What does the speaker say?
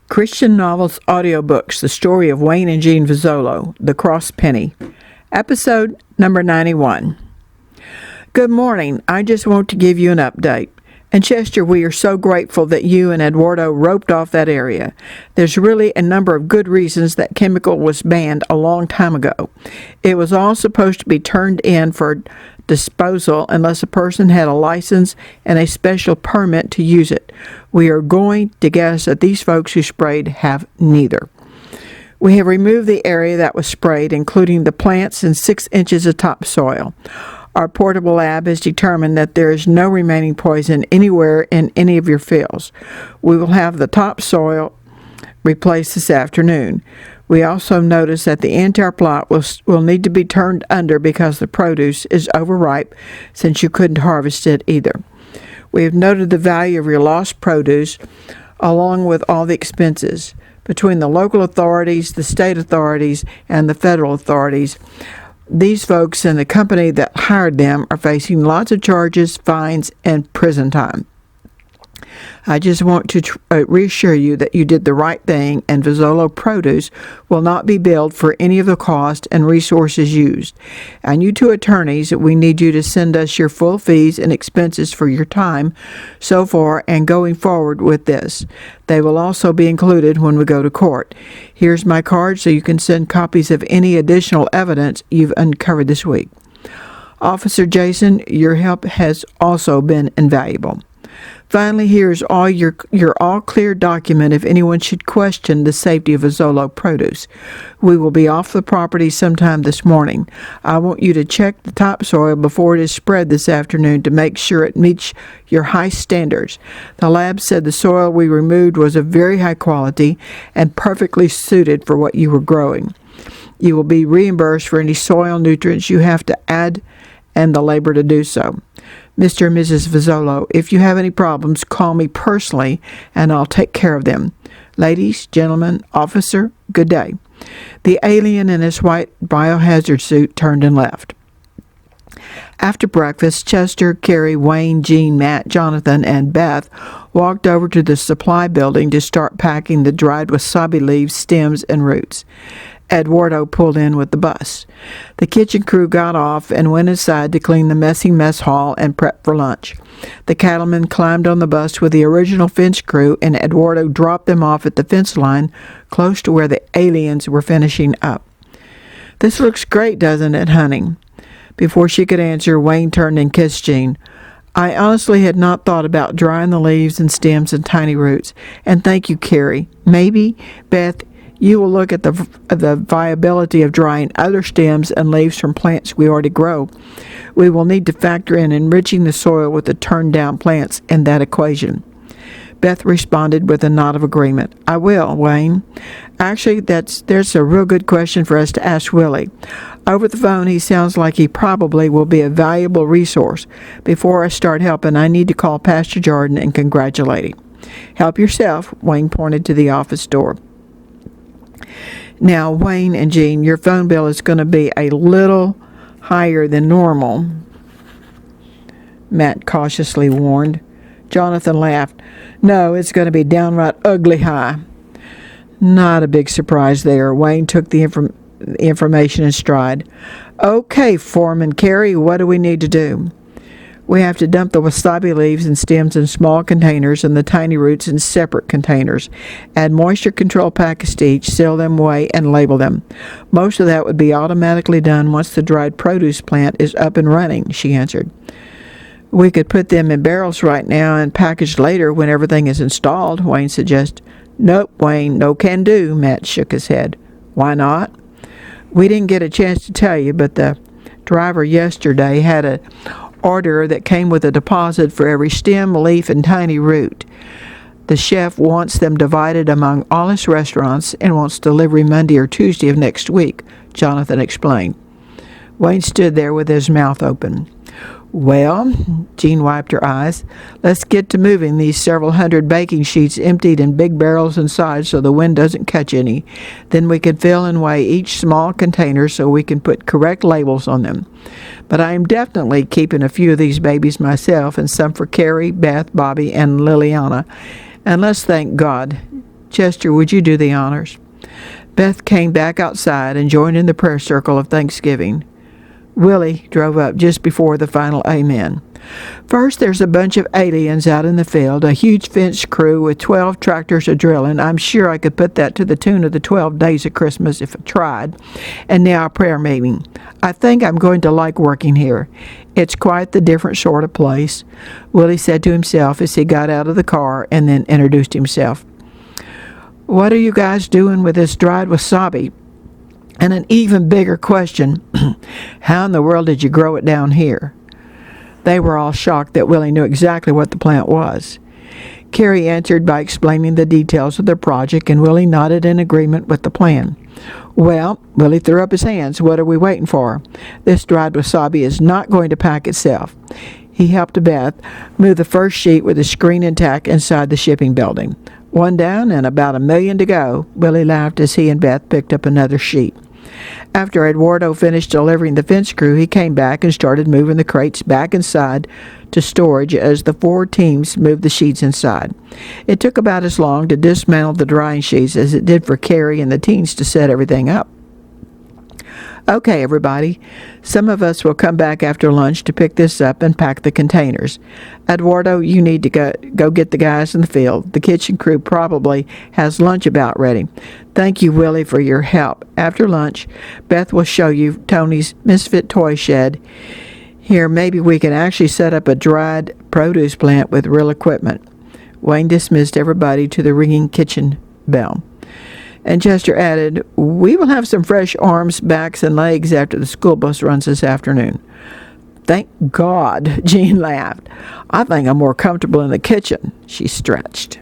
Christian Novels Audiobooks, The Story of Wayne and Jean Vozzolo, The Cross Penny. Episode number 91. Good morning. I just want to give you an update. In Chester, we are so grateful that you and Eduardo roped off that area. There's really a number of good reasons that chemical was banned a long time ago. It was all supposed to be turned in for disposal unless a person had a license and a special permit to use it. We are going to guess that these folks who sprayed have neither. We have removed the area that was sprayed, including the plants and 6 inches of topsoil. Our portable lab has determined that there is no remaining poison anywhere in any of your fields. We will have the topsoil replaced this afternoon. We also noticed that the entire plot will need to be turned under because the produce is overripe since you couldn't harvest it either. We have noted the value of your lost produce along with all the expenses. Between the local authorities, the state authorities, and the federal authorities, these folks and the company that hired them are facing lots of charges, fines, and prison time. I just want to reassure you that you did the right thing, and Vozzolo Produce will not be billed for any of the cost and resources used. And you two attorneys, we need you to send us your full fees and expenses for your time so far and going forward with this. They will also be included when we go to court. Here's my card so you can send copies of any additional evidence you've uncovered this week. Officer Jason, your help has also been invaluable. Finally, here's all your all-clear document if anyone should question the safety of Vozzolo Produce. We will be off the property sometime this morning. I want you to check the topsoil before it is spread this afternoon to make sure it meets your high standards. The lab said the soil we removed was of very high quality and perfectly suited for what you were growing. You will be reimbursed for any soil nutrients you have to add and the labor to do so. Mr. and Mrs. Vozzolo, if you have any problems, call me personally, and I'll take care of them. Ladies, gentlemen, officer, good day. The alien in his white biohazard suit turned and left. After breakfast, Chester, Carrie, Wayne, Jean, Matt, Jonathan, and Beth walked over to the supply building to start packing the dried wasabi leaves, stems, and roots. Eduardo pulled in with the bus. The kitchen crew got off and went inside to clean the messy mess hall and prep for lunch. The cattlemen climbed on the bus with the original fence crew, and Eduardo dropped them off at the fence line close to where the aliens were finishing up. This looks great, doesn't it, honey? Before she could answer, Wayne turned and kissed Jean. I honestly had not thought about drying the leaves and stems and tiny roots. And thank you, Carrie. Maybe, Beth, you will look at the viability of drying other stems and leaves from plants we already grow. We will need to factor in enriching the soil with the turned-down plants in that equation. Beth responded with a nod of agreement. I will, Wayne. Actually, there's a real good question for us to ask Willie. Over the phone, he sounds like he probably will be a valuable resource. Before I start helping, I need to call Pastor Jordan and congratulate him. Help yourself, Wayne pointed to the office door. Now, Wayne and Jean, your phone bill is going to be a little higher than normal, Matt cautiously warned. Jonathan laughed. No, it's going to be downright ugly high. Not a big surprise there. Wayne took the information in stride. Okay, Foreman Carrie, what do we need to do? We have to dump the wasabi leaves and stems in small containers and the tiny roots in separate containers. Add moisture control packets to each, seal them, weigh, and label them. Most of that would be automatically done once the dried produce plant is up and running, she answered. We could put them in barrels right now and package later when everything is installed, Wayne suggested. Nope, Wayne, no can do, Matt shook his head. Why not? We didn't get a chance to tell you, but the driver yesterday had an order that came with a deposit for every stem, leaf, and tiny root. The chef wants them divided among all his restaurants and wants delivery Monday or Tuesday of next week, Jonathan explained. Wayne stood there with his mouth open. Well, Jean wiped her eyes. Let's get to moving these several hundred baking sheets emptied in big barrels inside so the wind doesn't catch any. Then we can fill and weigh each small container so we can put correct labels on them. But I am definitely keeping a few of these babies myself and some for Carrie, Beth, Bobby, and Liliana. And let's thank God Chester, would you do the honors? Beth came back outside and joined in the prayer circle of thanksgiving. Willie drove up just before the final amen. First, there's a bunch of aliens out in the field, a huge fenced crew with 12 tractors of drilling. I'm sure I could put that to the tune of the 12 days of Christmas if I tried. And now a prayer meeting. I think I'm going to like working here. It's quite the different sort of place, Willie said to himself as he got out of the car and then introduced himself. What are you guys doing with this dried wasabi? And an even bigger question, how in the world did you grow it down here? They were all shocked that Willie knew exactly what the plant was. Carrie answered by explaining the details of their project, and Willie nodded in agreement with the plan. Well, Willie threw up his hands. What are we waiting for? This dried wasabi is not going to pack itself. He helped Beth move the first sheet with the screen intact inside the shipping building. One down and about $1 million to go, Willie laughed as he and Beth picked up another sheet. After Eduardo finished delivering the fence crew, he came back and started moving the crates back inside to storage as the 4 teams moved the sheets inside. It took about as long to dismantle the drying sheets as it did for Carrie and the teens to set everything up. Okay, everybody, some of us will come back after lunch to pick this up and pack the containers. Eduardo, you need to go get the guys in the field. The kitchen crew probably has lunch about ready. Thank you, Willie, for your help. After lunch, Beth will show you Tony's Misfit Toy Shed. Here, maybe we can actually set up a dried produce plant with real equipment. Wayne dismissed everybody to the ringing kitchen bell. And Chester added, we will have some fresh arms, backs, and legs after the school bus runs this afternoon. Thank God, Jean laughed. I think I'm more comfortable in the kitchen, she stretched.